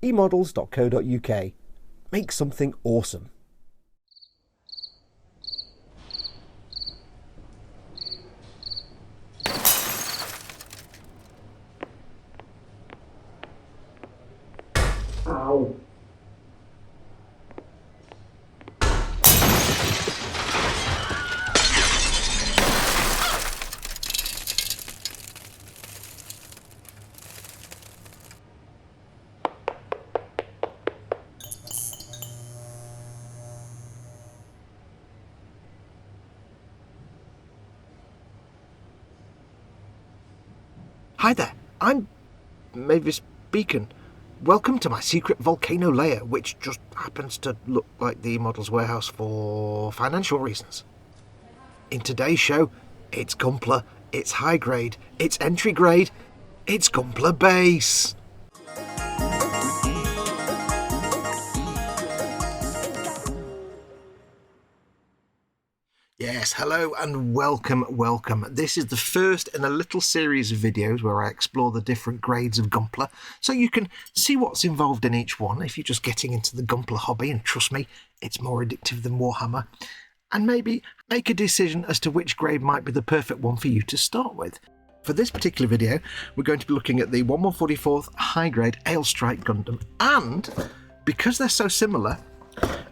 emodels.co.uk. Make something awesome. Ow. Hi there, I'm Mavis Beacon. Welcome to my secret volcano lair, which just happens to look like the model's warehouse for financial reasons. In today's show, it's Gunpla, it's high grade, it's entry grade, it's Gunpla base. Yes, hello and welcome. This is the first in a little series of videos where I explore the different grades of Gunpla, so you can see what's involved in each one if you're just getting into the Gunpla hobby, and trust me, it's more addictive than Warhammer, and maybe make a decision as to which grade might be the perfect one for you to start with. For this particular video, we're going to be looking at the 1/144th high grade Ailstrike Gundam, and because they're so similar,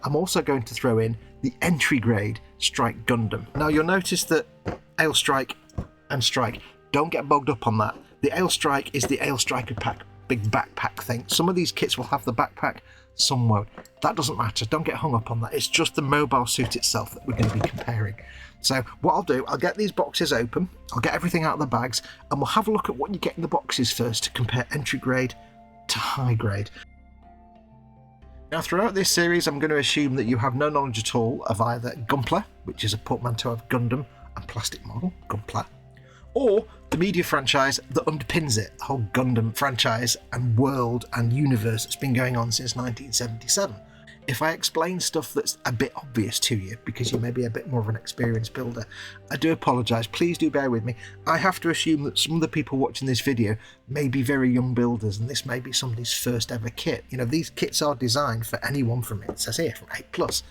I'm also going to throw in the entry grade Strike Gundam. Now you'll notice that Ailstrike and Strike, don't get bogged up on that. The Ailstrike is the Ailstriker pack, big backpack thing. Some of these kits will have the backpack, some won't. That doesn't matter, don't get hung up on that. It's just the mobile suit itself that we're going to be comparing. So what I'll do, I'll get these boxes open, I'll get everything out of the bags, and we'll have a look at what you get in the boxes first to compare entry grade to high grade. Now throughout this series I'm going to assume that you have no knowledge at all of either Gunpla, which is a portmanteau of Gundam and plastic model, Gunpla, or the media franchise that underpins it, the whole Gundam franchise and world and universe that's been going on since 1977. If I explain stuff that's a bit obvious to you, because you may be a bit more of an experienced builder, I do apologise, please do bear with me. I have to assume that some of the people watching this video may be very young builders, and this may be somebody's first ever kit. You know, these kits are designed for anyone from, it says here, from 8+.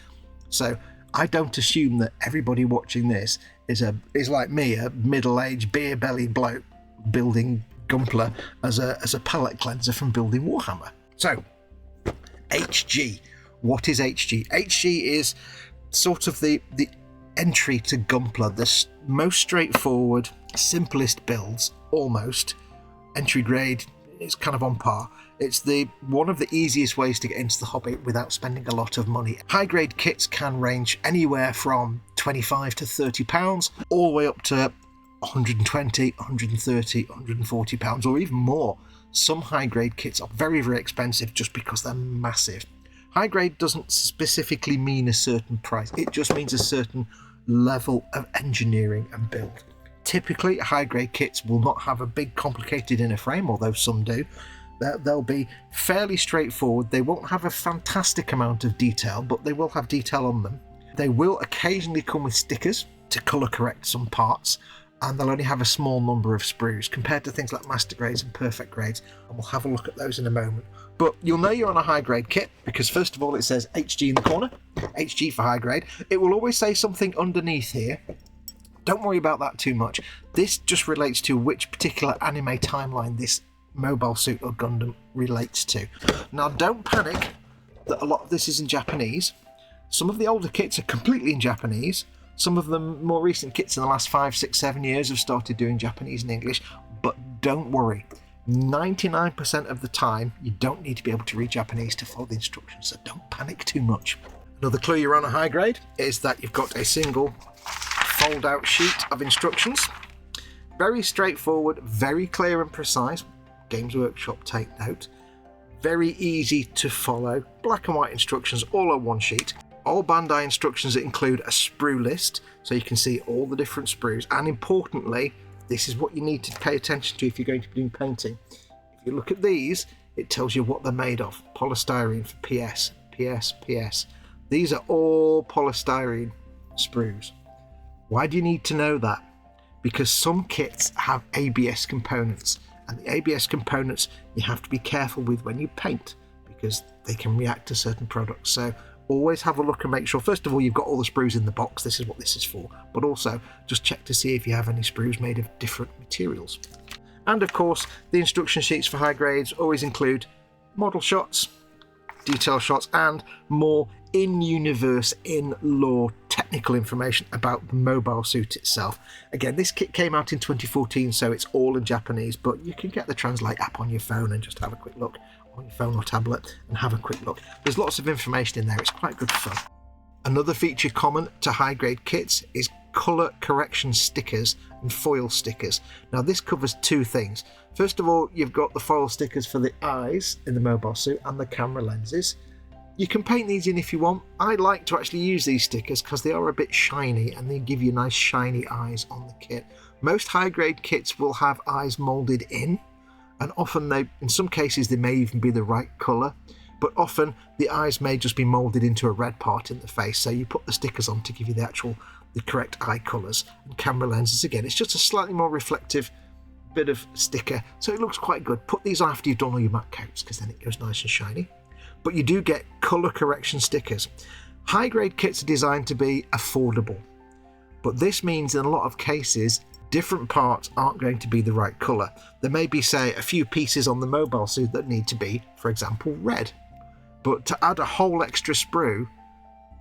So I don't assume that everybody watching this is like me, a middle-aged, beer-bellied bloke building Gunpla as a palette cleanser from building Warhammer. So, HG. What is HG? HG is sort of the entry to Gunpla, the most straightforward, simplest builds, almost. Entry grade is kind of on par. It's one of the easiest ways to get into the hobby without spending a lot of money. High grade kits can range anywhere from £25 to £30, all the way up to £120, £130, £140, or even more. Some high grade kits are very, very expensive just because they're massive. High grade doesn't specifically mean a certain price, it just means a certain level of engineering and build. Typically, high grade kits will not have a big complicated inner frame, although some do. They'll be fairly straightforward, they won't have a fantastic amount of detail, but they will have detail on them. They will occasionally come with stickers to colour correct some parts, and they'll only have a small number of sprues compared to things like master grades and perfect grades, and we'll have a look at those in a moment. But you'll know you're on a high grade kit because first of all it says HG in the corner, HG for high grade. It will always say something underneath here. Don't worry about that too much. This just relates to which particular anime timeline this mobile suit or Gundam relates to. Now don't panic that a lot of this is in Japanese. Some of the older kits are completely in Japanese. Some of the more recent kits in the last 5, 6, 7 years have started doing Japanese and English, but don't worry. 99% of the time, you don't need to be able to read Japanese to follow the instructions, so don't panic too much. Another clue you're on a high grade is that you've got a single fold-out sheet of instructions. Very straightforward, very clear and precise. Games Workshop, take note. Very easy to follow. Black and white instructions all on one sheet. All Bandai instructions that include a sprue list, so you can see all the different sprues, and importantly, this is what you need to pay attention to if you're going to be doing painting. If you look at these, it tells you what they're made of. Polystyrene for PS, PS, PS. These are all polystyrene sprues. Why do you need to know that? Because some kits have ABS components, and the ABS components you have to be careful with when you paint, because they can react to certain products. So always have a look and make sure, first of all, you've got all the sprues in the box. This is what this is for. But also just check to see if you have any sprues made of different materials. And of course, the instruction sheets for high grades always include model shots, detail shots, and more in-universe, in-lore technical information about the mobile suit itself. Again, this kit came out in 2014, so it's all in Japanese, but you can get the Translate app on your phone and just have a quick look on your phone or tablet and have a quick look. There's lots of information in there. It's quite good fun. Another feature common to high-grade kits is colour correction stickers and foil stickers. Now this covers two things. First of all, you've got the foil stickers for the eyes in the mobile suit and the camera lenses. You can paint these in if you want. I like to actually use these stickers because they are a bit shiny and they give you nice shiny eyes on the kit. Most high-grade kits will have eyes moulded in, and often in some cases they may even be the right colour, but often the eyes may just be moulded into a red part in the face, so you put the stickers on to give you the correct eye colours. And camera lenses, again, it's just a slightly more reflective bit of sticker, so it looks quite good. Put these on after you've done all your matte coats because then it goes nice and shiny. But you do get colour correction stickers. High-grade kits are designed to be affordable, but this means in a lot of cases different parts aren't going to be the right colour. There may be, say, a few pieces on the mobile suit that need to be, for example, red. But to add a whole extra sprue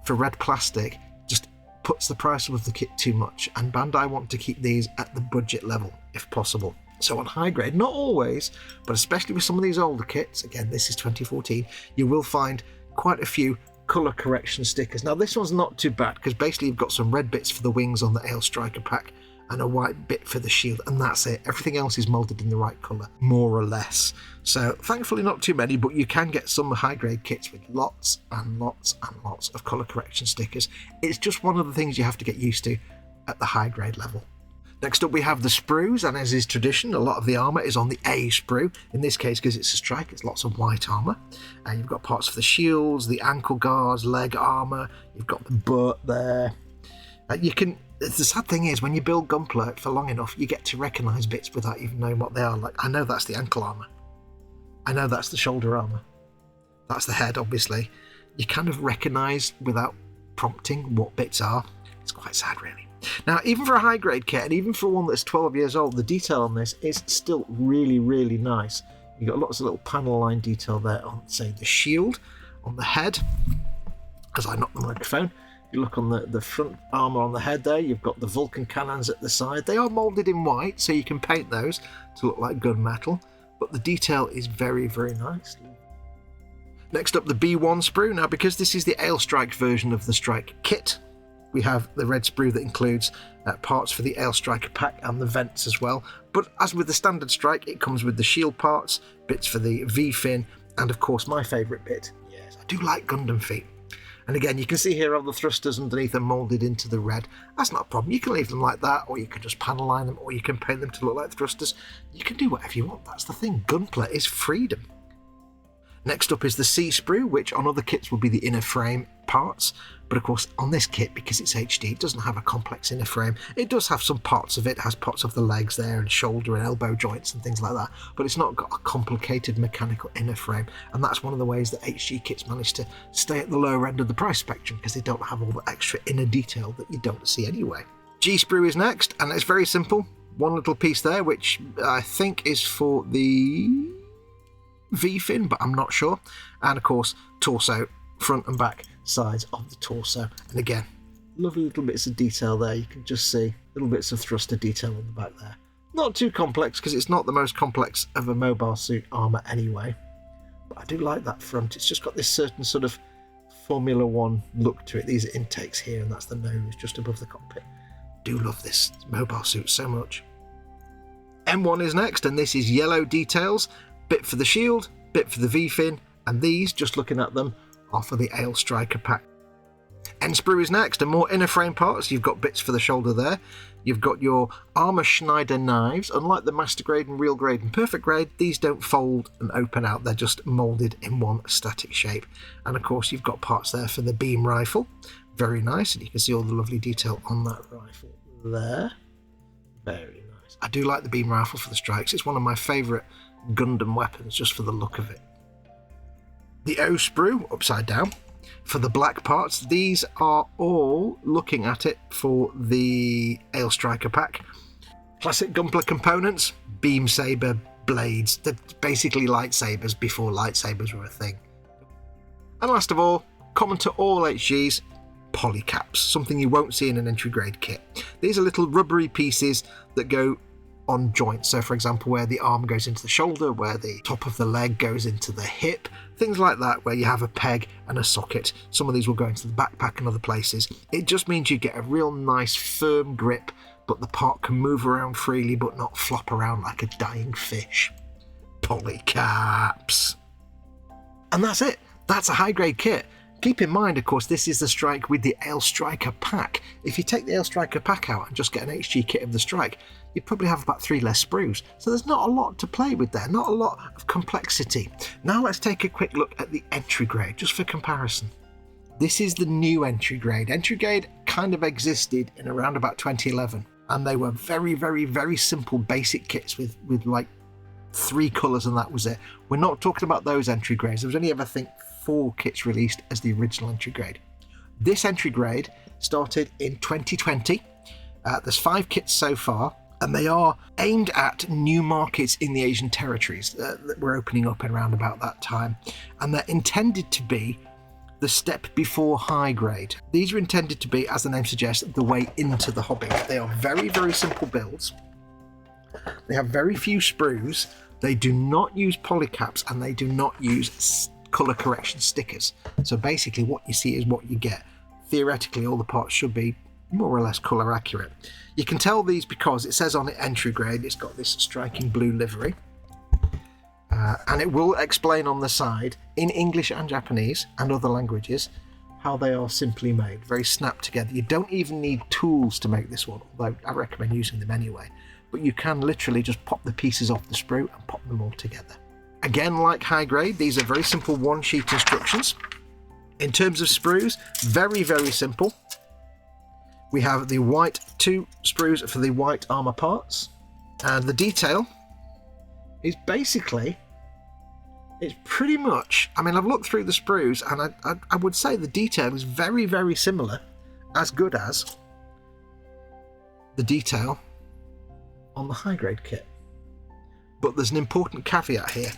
for red plastic just puts the price of the kit too much, and Bandai want to keep these at the budget level if possible. So on high grade, not always, but especially with some of these older kits, again this is 2014, you will find quite a few colour correction stickers. Now this one's not too bad because basically you've got some red bits for the wings on the Ale Striker pack and a white bit for the shield, and that's it. Everything else is moulded in the right colour, more or less. So thankfully not too many, but you can get some high grade kits with lots and lots and lots of colour correction stickers. It's just one of the things you have to get used to at the high grade level. Next up we have the sprues, and as is tradition, a lot of the armour is on the A sprue. In this case, because it's a strike, it's lots of white armour. And you've got parts for the shields, the ankle guards, leg armour, you've got the butt there. The sad thing is, when you build Gunpla for long enough, you get to recognise bits without even knowing what they are. Like, I know that's the ankle armour. I know that's the shoulder armour. That's the head, obviously. You kind of recognise without prompting what bits are. It's quite sad, really. Now, even for a high-grade kit, and even for one that's 12 years old, the detail on this is still really, really nice. You've got lots of little panel line detail there on, say, the shield, on the head, as I knock the microphone. You look on the front armour on the head there, you've got the Vulcan cannons at the side. They are moulded in white, so you can paint those to look like gunmetal, but the detail is very, very nice. Next up, the B1 sprue. Now, because this is the Ale Strike version of the Strike kit, we have the red sprue that includes parts for the Ale Striker pack and the vents as well. But as with the standard Strike, it comes with the shield parts, bits for the V-fin, and of course my favourite bit. Yes, I do like Gundam feet. And again, you can see here all the thrusters underneath are moulded into the red. That's not a problem. You can leave them like that, or you can just panel line them, or you can paint them to look like thrusters. You can do whatever you want. That's the thing. Gunpla is freedom. Next up is the C sprue, which on other kits will be the inner frame parts. But of course, on this kit, because it's HD, it doesn't have a complex inner frame. It does have some parts of it. It has parts of the legs there and shoulder and elbow joints and things like that. But it's not got a complicated mechanical inner frame. And that's one of the ways that HG kits manage to stay at the lower end of the price spectrum, because they don't have all the extra inner detail that you don't see anyway. G sprue is next, and it's very simple. One little piece there, which I think is for the V-fin, but I'm not sure. And of course, torso, front and back sides of the torso. And again, lovely little bits of detail there. You can just see little bits of thruster detail on the back there. Not too complex, because it's not the most complex of a mobile suit armour anyway. But I do like that front. It's just got this certain sort of Formula One look to it. These are intakes here, and that's the nose just above the cockpit. Do love this mobile suit so much. M1 is next, and this is yellow details. Bit for the shield, bit for the V-fin, and these, just looking at them, are for the Ale Striker pack. N sprue is next, and more inner frame parts. You've got bits for the shoulder there. You've got your Armour Schneider knives. Unlike the Master Grade and Real Grade and Perfect Grade, these don't fold and open out. They're just moulded in one static shape. And of course, you've got parts there for the beam rifle. Very nice, and you can see all the lovely detail on that rifle there. Very nice. I do like the beam rifle for the strikes. It's one of my favourite Gundam weapons, just for the look of it. the O sprue upside down. For the black parts, these are all looking at it for the Ale Striker pack. Classic Gunpla components, beam saber, blades. They're basically lightsabers before lightsabers were a thing. And last of all, common to all HGs, polycaps, something you won't see in an entry grade kit. These are little rubbery pieces that go on joints. So for example, where the arm goes into the shoulder, where the top of the leg goes into the hip, things like that, where you have a peg and a socket. Some of these will go into the backpack and other places. It just means you get a real nice firm grip, but the part can move around freely but not flop around like a dying fish. Polycaps. And that's it. That's a high grade kit. Keep in mind, of course, this is the strike with the Ale Striker pack. If you take the Ale Striker pack out and just get an HG kit of the strike, you probably have about 3 less sprues. So there's not a lot to play with there, not a lot of complexity. Now let's take a quick look at the entry grade, just for comparison. This is the new entry grade. Entry grade kind of existed in around about 2011, and they were very, very, very simple basic kits with like 3 colours, and that was it. We're not talking about those entry grades. There was only ever, I think, 4 kits released as the original entry grade. This entry grade started in 2020. There's 5 kits so far, and they are aimed at new markets in the Asian territories that we're opening up around about that time, and they're intended to be the step before high grade. These are intended to be, as the name suggests, the way into the hobby. They are very, very simple builds. They have very few sprues. They do not use polycaps, and they do not use colour correction stickers. So basically what you see is what you get. Theoretically, all the parts should be more or less colour accurate. You can tell these because it says on it entry grade. It's got this striking blue livery, and it will explain on the side in English and Japanese and other languages how they are simply made, very snapped together. You don't even need tools to make this one, although I recommend using them anyway, but you can literally just pop the pieces off the sprue and pop them all together. Again, like high grade, these are very simple one-sheet instructions. In terms of sprues, very, very simple. We have the white 2 sprues for the white armour parts, and the detail is basically, it's pretty much, I mean, I've looked through the sprues, and I would say the detail is very, very similar, as good as the detail on the high grade kit. But there's an important caveat here.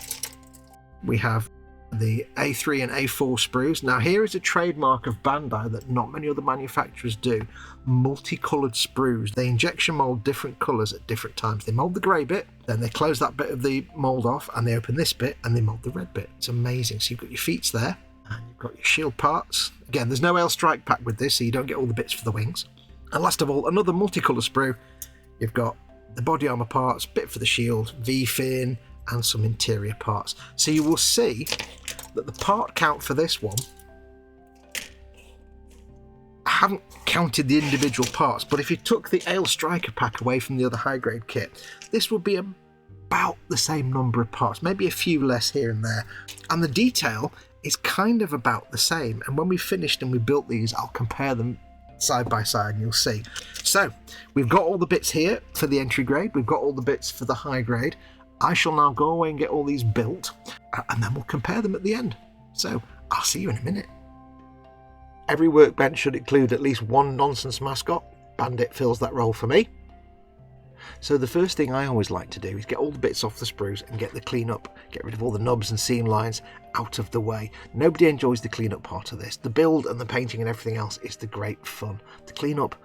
We have the A3 and A4 sprues. Now here is a trademark of Bandai that not many other manufacturers do. Multicoloured sprues. They injection mould different colours at different times. They mould the grey bit, then they close that bit of the mould off, and they open this bit and they mould the red bit. It's amazing. So you've got your feet there, and you've got your shield parts. Again, there's no Ale Strike pack with this, so you don't get all the bits for the wings. And last of all, another multicolour sprue. You've got the body armour parts, bit for the shield, V-fin, and some interior parts. So you will see that the part count for this one, I haven't counted the individual parts, but if you took the Ale Striker pack away from the other high grade kit, this would be about the same number of parts, maybe a few less here and there. And the detail is kind of about the same. And when we finished and we built these, I'll compare them side by side and you'll see. So we've got all the bits here for the entry grade, we've got all the bits for the high grade. I shall now go away and get all these built, and then we'll compare them at the end. So I'll see you in a minute. Every workbench should include at least one nonsense mascot. Bandit fills that role for me. So the first thing I always like to do is get all the bits off the sprues and get the clean up, get rid of all the nubs and seam lines out of the way. Nobody enjoys the clean up part of this. The build and the painting and everything else is the great fun. The clean up,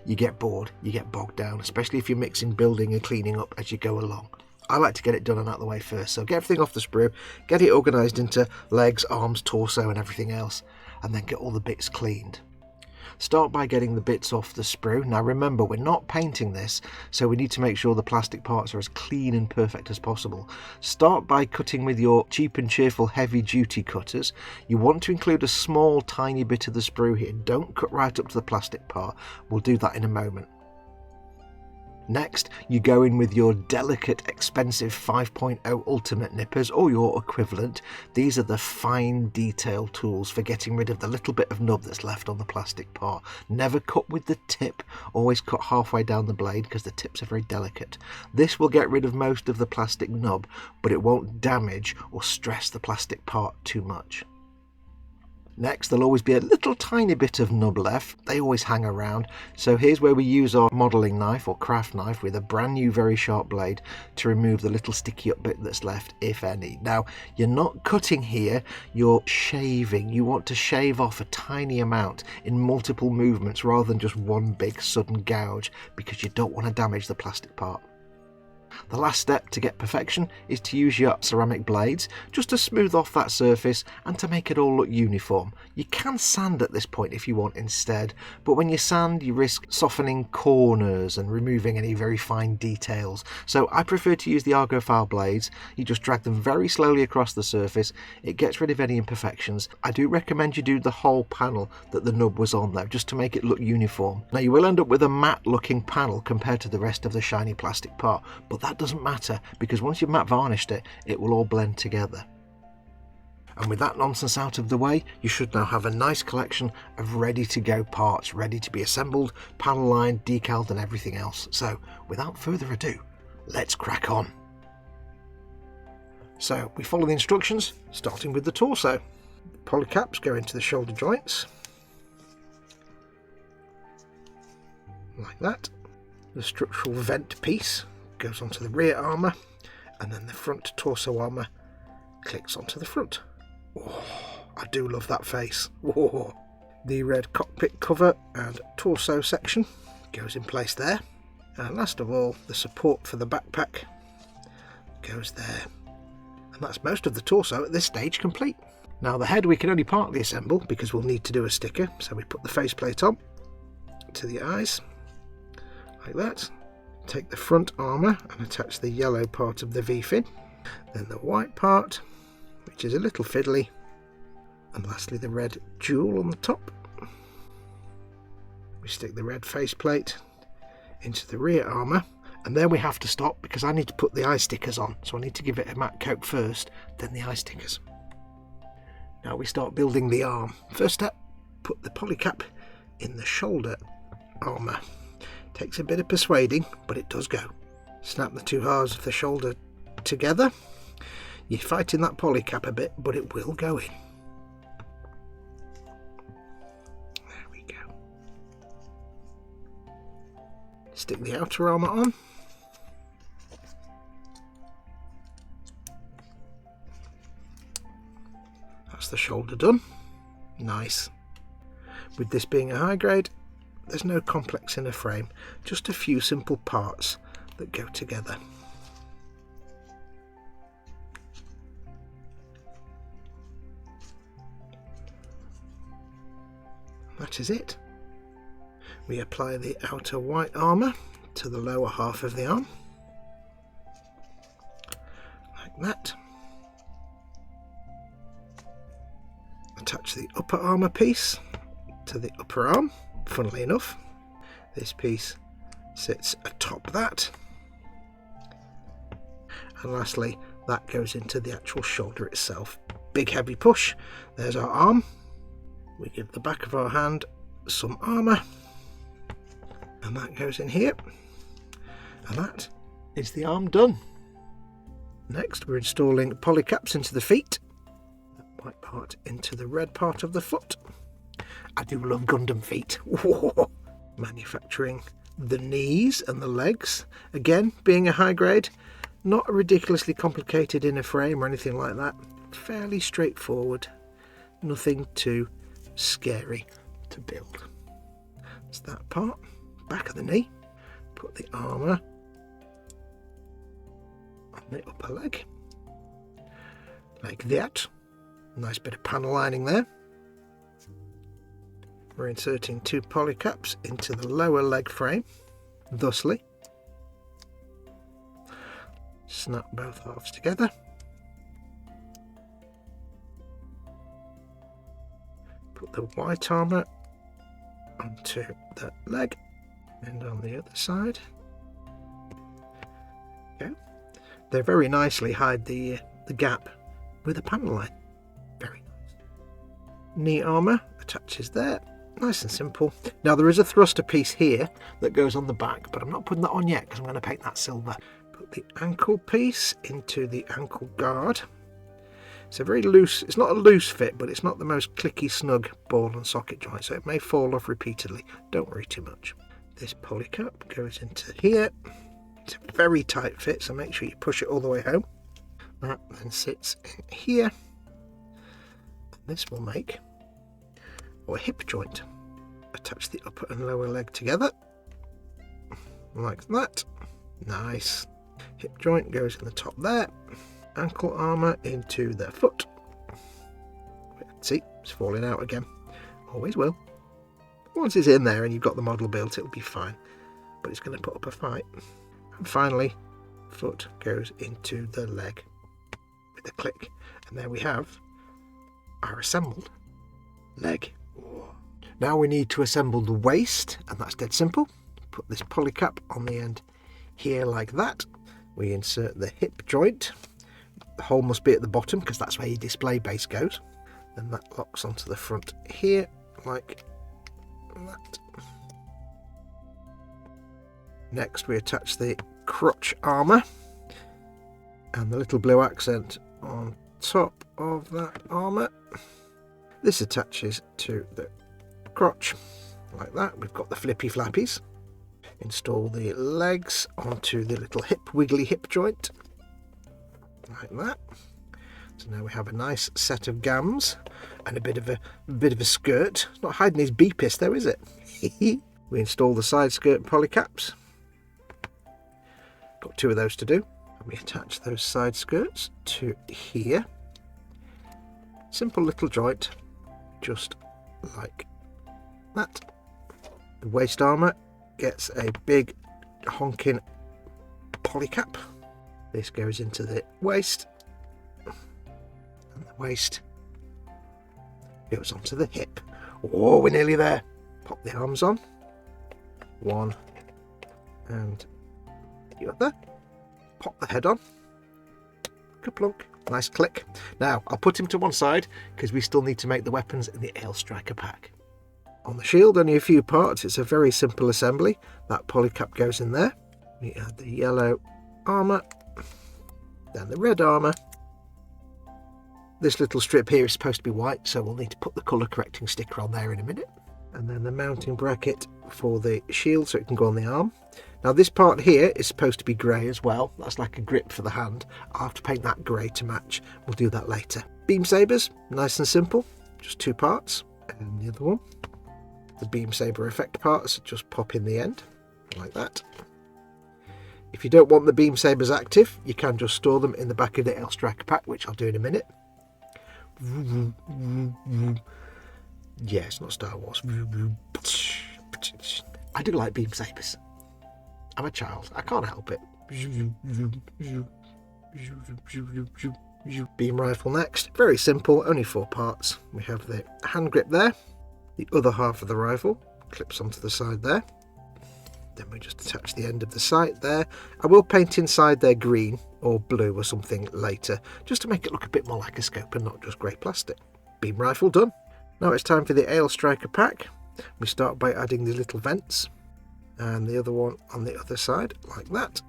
you get bored, you get bogged down, especially if you're mixing building and cleaning up as you go along. I like to get it done and out of the way first, so get everything off the sprue, get it organised into legs, arms, torso and everything else, and then get all the bits cleaned. Start by getting the bits off the sprue. Now remember, we're not painting this, so we need to make sure the plastic parts are as clean and perfect as possible. Start by cutting with your cheap and cheerful heavy duty cutters. You want to include a small tiny bit of the sprue here. Don't cut right up to the plastic part. We'll do that in a moment. Next, you go in with your delicate, expensive 5.0 Ultimate nippers or your equivalent. These are the fine detail tools for getting rid of the little bit of nub that's left on the plastic part. Never cut with the tip, always cut halfway down the blade because the tips are very delicate. This will get rid of most of the plastic nub, but it won't damage or stress the plastic part too much. Next, there'll always be a little tiny bit of nub left. They always hang around. So here's where we use our modelling knife or craft knife with a brand new very sharp blade to remove the little sticky up bit that's left, if any. Now, you're not cutting here, you're shaving. You want to shave off a tiny amount in multiple movements rather than just one big sudden gouge, because you don't want to damage the plastic part. The last step to get perfection is to use your ceramic blades just to smooth off that surface and to make it all look uniform. You can sand at this point if you want instead, but when you sand you risk softening corners and removing any very fine details. So I prefer to use the Argophile blades. You just drag them very slowly across the surface. It gets rid of any imperfections. I do recommend you do the whole panel that the nub was on though, just to make it look uniform. Now you will end up with a matte looking panel compared to the rest of the shiny plastic part, but that doesn't matter because once you've matte varnished it, it will all blend together. And with that nonsense out of the way, you should now have a nice collection of ready to go parts, ready to be assembled, panel lined, decaled and everything else. So without further ado, let's crack on. So we follow the instructions, starting with the torso. The polycaps go into the shoulder joints, like that. The structural vent piece goes onto the rear armour, and then the front torso armour clicks onto the front. Oh, I do love that face. Oh. The red cockpit cover and torso section goes in place there, and last of all the support for the backpack goes there, and that's most of the torso at this stage complete. Now the head we can only partly assemble because we'll need to do a sticker, so we put the faceplate on to the eyes like that. Take the front armour and attach the yellow part of the V-fin, then the white part, which is a little fiddly, and lastly the red jewel on the top. We stick the red faceplate into the rear armour, and there we have to stop because I need to put the eye stickers on, so I need to give it a matte coat first, then the eye stickers. Now we start building the arm. First step, put the polycap in the shoulder armour. Takes a bit of persuading, but it does go. Snap the two halves of the shoulder together. You're fighting that polycap a bit, but it will go in. There we go. Stick the outer armour on. That's the shoulder done. Nice. With this being a high grade, there's no complex inner frame, just a few simple parts that go together. That is it. We apply the outer white armour to the lower half of the arm, like that. Attach the upper armour piece to the upper arm. Funnily enough, this piece sits atop that, and lastly that goes into the actual shoulder itself. Big heavy push. There's our arm. We give the back of our hand some armour, and that goes in here, and that is the arm done. Next we're installing polycaps into the feet, that white part into the red part of the foot. I do love Gundam feet. Manufacturing the knees and the legs. Again, being a high grade, not a ridiculously complicated inner frame or anything like that. Fairly straightforward. Nothing too scary to build. That's that part. Back of the knee. Put the armour on the upper leg. Like that. Nice bit of panel lining there. We're inserting two polycaps into the lower leg frame, thusly. Snap both halves together. Put the white armour onto the leg and on the other side. They very nicely hide the gap with a panel line. Very nice. Knee armour attaches there. Nice and simple. Now there is a thruster piece here that goes on the back, but I'm not putting that on yet because I'm going to paint that silver. Put the ankle piece into the ankle guard. It's a very loose, it's not a loose fit, but it's not the most clicky snug ball and socket joint, so it may fall off repeatedly. Don't worry too much. This pulley cap goes into here. It's a very tight fit, so make sure you push it all the way home. That then sits in here. This will make a hip joint. Attach the upper and lower leg together, like that. Nice. Hip joint goes in the top there. Ankle armour into the foot. See, it's falling out again. Always will. Once it's in there and you've got the model built, it'll be fine. But it's going to put up a fight. And finally, foot goes into the leg with a click. And there we have our assembled leg. Now we need to assemble the waist, and that's dead simple. Put this pulley cap on the end here like that. We insert the hip joint. The hole must be at the bottom because that's where your display base goes. Then that locks onto the front here like that. Next we attach the crotch armour and the little blue accent on top of that armour. This attaches to the crotch like that. We've got the flippy flappies. Install the legs onto the little wiggly hip joint like that. So now we have a nice set of gams and a bit of a skirt. Not hiding his beepis though, is it? We install the side skirt polycaps. Got 2 of those to do. And we attach those side skirts to here. Simple little joint, just like that. The waist armour gets a big honking polycap. This goes into the waist, and the waist goes onto the hip. Oh, we're nearly there. Pop the arms on. One and the other. Pop the head on. Ka-plunk. Nice click. Now, I'll put him to one side because we still need to make the weapons in the Ale Striker pack. On the shield, only a few parts. It's a very simple assembly. That polycap goes in there. We add the yellow armour, then the red armour. This little strip here is supposed to be white, so we'll need to put the colour correcting sticker on there in a minute. And then the mounting bracket for the shield so it can go on the arm. Now this part here is supposed to be grey as well. That's like a grip for the hand. I'll have to paint that grey to match. We'll do that later. Beam sabers, nice and simple. Just 2 parts. And the other one. The beam saber effect parts just pop in the end, like that. If you don't want the beam sabers active, you can just store them in the back of the Ale Striker pack, which I'll do in a minute. Yeah, it's not Star Wars. I do like beam sabers. I'm a child. I can't help it. Beam rifle next. Very simple, only 4 parts. We have the hand grip there. The other half of the rifle clips onto the side there. Then we just attach the end of the sight there. I will paint inside there green or blue or something later, just to make it look a bit more like a scope and not just grey plastic. Beam rifle done. Now it's time for the Ale Striker pack. We start by adding the little vents and the other one on the other side like that.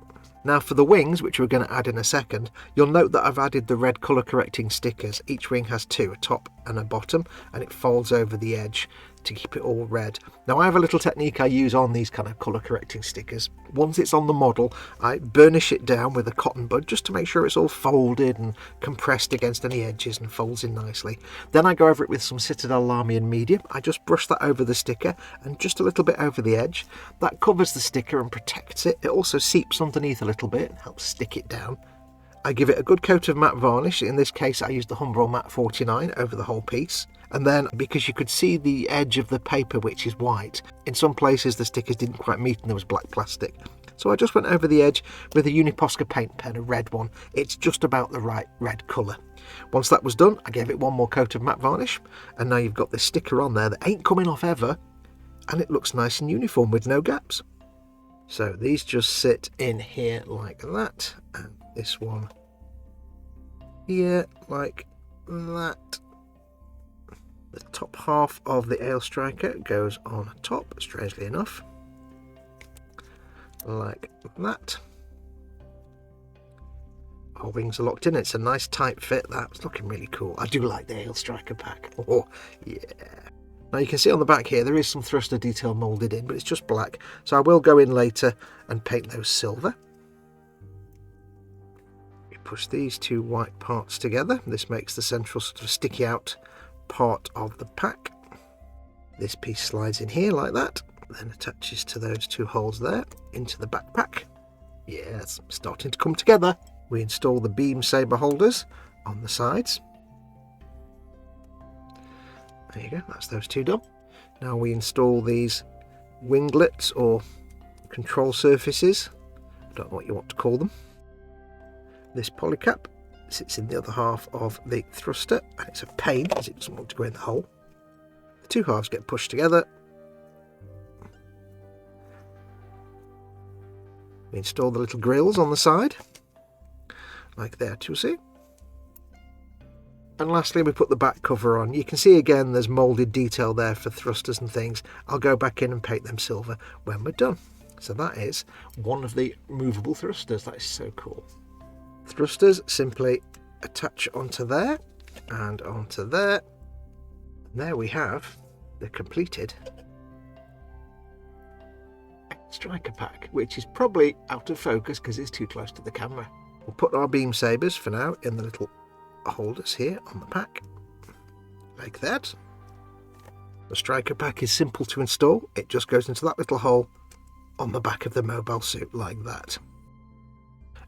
Now for the wings, which we're going to add in a second, you'll note that I've added the red colour correcting stickers. Each wing has 2, a top and a bottom, and it folds over the edge to keep it all red. Now I have a little technique I use on these kind of colour correcting stickers. Once it's on the model, I burnish it down with a cotton bud just to make sure it's all folded and compressed against any edges and folds in nicely. Then I go over it with some Citadel Lamian medium. I just brush that over the sticker and just a little bit over the edge. That covers the sticker and protects it. It also seeps underneath a little bit and helps stick it down. I give it a good coat of matte varnish. In this case I used the Humbrol Matte 49 over the whole piece. And then, because you could see the edge of the paper which is white, in some places the stickers didn't quite meet and there was black plastic. So I just went over the edge with a Uniposca paint pen, a red one. It's just about the right red colour. Once that was done, I gave it one more coat of matte varnish, and now you've got this sticker on there that ain't coming off ever, and it looks nice and uniform with no gaps. So these just sit in here like that, and this one here, like that. The top half of the ale striker goes on top, strangely enough, like that. Our wings are locked in. It's a nice tight fit. That's looking really cool. I do like the ale striker pack. Oh yeah. Now you can see on the back here there is some thruster detail moulded in, but it's just black, so I will go in later and paint those silver. We push these two white parts together. This makes the central sort of sticky out part of the pack. This piece slides in here like that, then attaches to those two holes there into the backpack. Yeah, it's starting to come together. We install the beam saber holders on the sides. There you go, that's those two done. Now we install these winglets or control surfaces. I don't know what you want to call them. This polycap sits in the other half of the thruster, and it's a pain because it doesn't want to go in the hole. The two halves get pushed together. We install the little grills on the side, like that, you'll see. And lastly, we put the back cover on. You can see again there's moulded detail there for thrusters and things. I'll go back in and paint them silver when we're done. So that is one of the movable thrusters. That is so cool. Thrusters simply attach onto there and onto there. And there we have the completed striker pack, which is probably out of focus because it's too close to the camera. We'll put our beam sabers for now in the little holders here on the pack, like that. The striker pack is simple to install. It just goes into that little hole on the back of the mobile suit like that.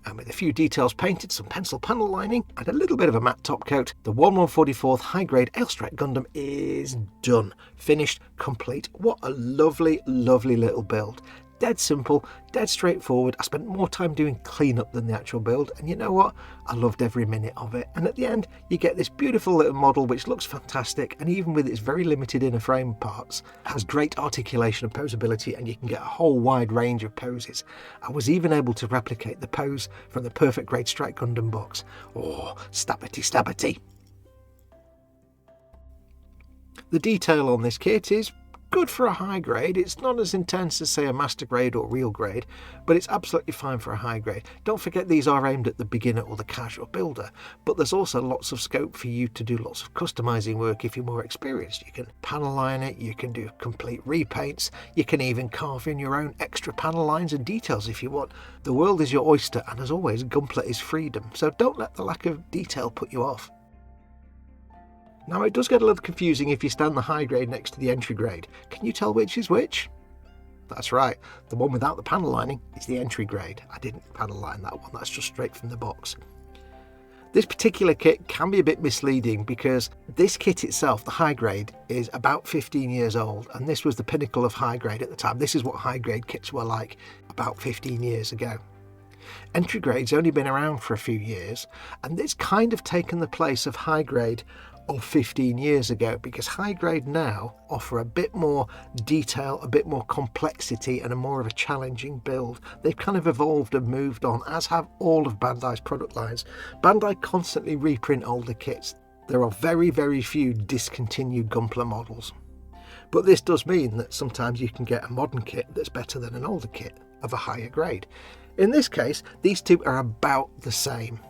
And with a few details painted, some pencil panel lining and a little bit of a matte top coat, the 1/144th high grade Ailstrike Gundam is done, finished, complete. What a lovely, lovely little build. Dead simple, dead straightforward. I spent more time doing cleanup than the actual build, and you know what? I loved every minute of it. And at the end, you get this beautiful little model which looks fantastic, and even with its very limited inner frame parts, has great articulation and posability, and you can get a whole wide range of poses. I was even able to replicate the pose from the Perfect Grade Strike Gundam box. Oh, stabbity stabbity. The detail on this kit is good for a high grade. It's not as intense as, say, a master grade or real grade, but it's absolutely fine for a high grade. Don't forget these are aimed at the beginner or the casual builder, but there's also lots of scope for you to do lots of customizing work if you're more experienced. You can panel line it, you can do complete repaints, you can even carve in your own extra panel lines and details if you want. The world is your oyster, and as always, Gunpla is freedom, so don't let the lack of detail put you off. Now it does get a little confusing if you stand the high grade next to the entry grade. Can you tell which is which? That's right, the one without the panel lining is the entry grade. I didn't panel line that one, that's just straight from the box. This particular kit can be a bit misleading because this kit itself, the high grade, is about 15 years old, and this was the pinnacle of high grade at the time. This is what high grade kits were like about 15 years ago. Entry grade's only been around for a few years, and it's kind of taken the place of high grade of 15 years ago, because high grade now offer a bit more detail, a bit more complexity, and a more of a challenging build. They've kind of evolved and moved on, as have all of Bandai's product lines. Bandai constantly reprint older kits. There are very, very few discontinued Gunpla models. But this does mean that sometimes you can get a modern kit that's better than an older kit of a higher grade. In this case, these two are about the same.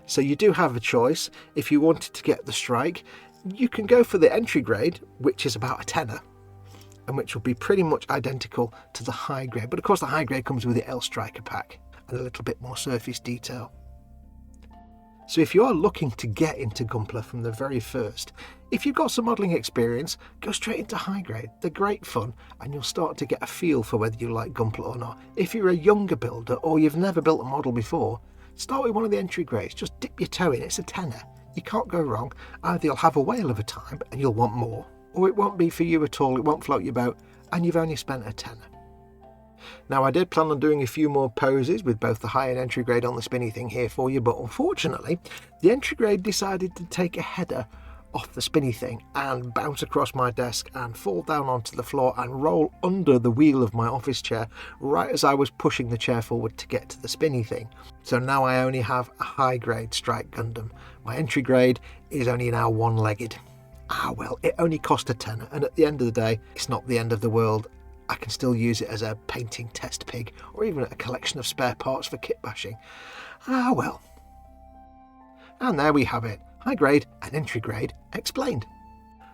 So you do have a choice. If you wanted to get the Strike, you can go for the entry grade, which is about a tenner, and which will be pretty much identical to the high grade. But of course the high grade comes with the Ailstriker pack and a little bit more surface detail. So if you are looking to get into Gunpla from the very first, if you've got some modelling experience, go straight into high grade. They're great fun, and you'll start to get a feel for whether you like Gunpla or not. If you're a younger builder or you've never built a model before, start with one of the entry grades. Just dip your toe in. It's a tenner. You can't go wrong. Either you'll have a whale of a time and you'll want more, or it won't be for you at all. It won't float your boat, and you've only spent a tenner. Now, I did plan on doing a few more poses with both the high and entry grade on the spinny thing here for you, but unfortunately, the entry grade decided to take a header off the spinny thing and bounce across my desk and fall down onto the floor and roll under the wheel of my office chair right as I was pushing the chair forward to get to the spinny thing. So now I only have a high grade strike Gundam. My entry grade is only now one-legged. Ah well, it only cost a tenner, and at the end of the day, it's not the end of the world. I can still use it as a painting test pig, or even a collection of spare parts for kit bashing. Ah well. And there we have it, high grade and entry grade explained.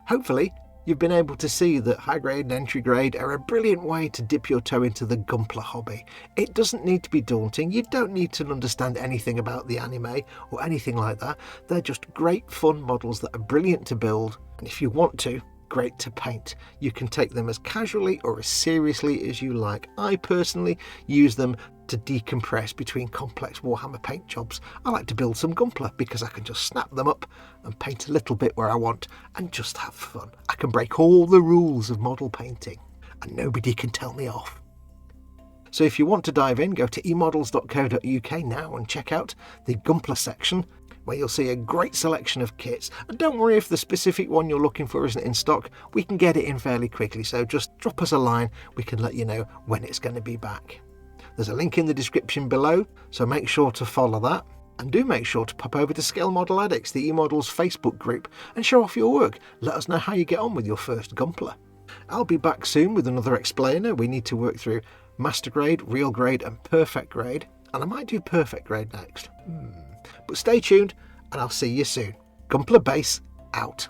Hopefully, you've been able to see that high grade and entry grade are a brilliant way to dip your toe into the Gunpla hobby. It doesn't need to be daunting, you don't need to understand anything about the anime or anything like that. They're just great fun models that are brilliant to build, and if you want to, great to paint. You can take them as casually or as seriously as you like. I personally use them to decompress between complex Warhammer paint jobs. I like to build some Gunpla because I can just snap them up and paint a little bit where I want and just have fun. I can break all the rules of model painting and nobody can tell me off. So if you want to dive in, go to emodels.co.uk now and check out the Gunpla section, where you'll see a great selection of kits. And don't worry if the specific one you're looking for isn't in stock, we can get it in fairly quickly, so just drop us a line, we can let you know when it's going to be back. There's a link in the description below, so make sure to follow that. And do make sure to pop over to Scale Model Addicts, the eModels Facebook group, and show off your work. Let us know how you get on with your first Gunpla. I'll be back soon with another explainer. We need to work through Master Grade, Real Grade and Perfect Grade, and I might do Perfect Grade next. But stay tuned, and I'll see you soon. Gunpla Base out.